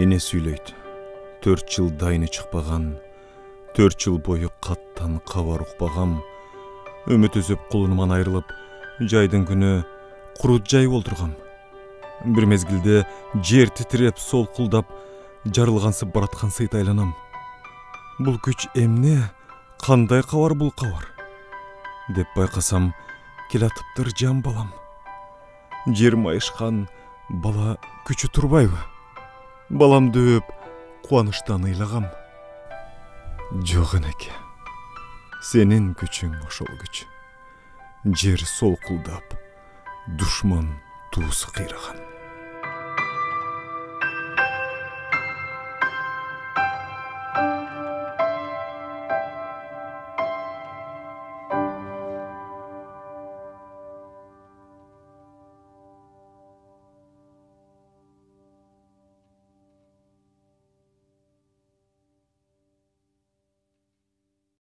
Эне сүйлөйт. 4 жыл дайыны чыкпаган, 4 жыл бою каттан кабар укпагам. Үмүт үзүп кулунуман айрылып, жайдын күнү курут жай болдургам. Бир мезгилде жер титиреп, солкулдап, жарылгансып бараткан сыйтайланам. Бул күч эмне? Кандай кабар бул кабар? Деп байкасам, келатыптыр жан балам. Жер майышкан бала күчү турбайбы? Балам дөп, кубанычтан ыйлагам. Жок энеке. Сенин күчүң ошол күч. Жер солкулдап, душман туусу кыйраган.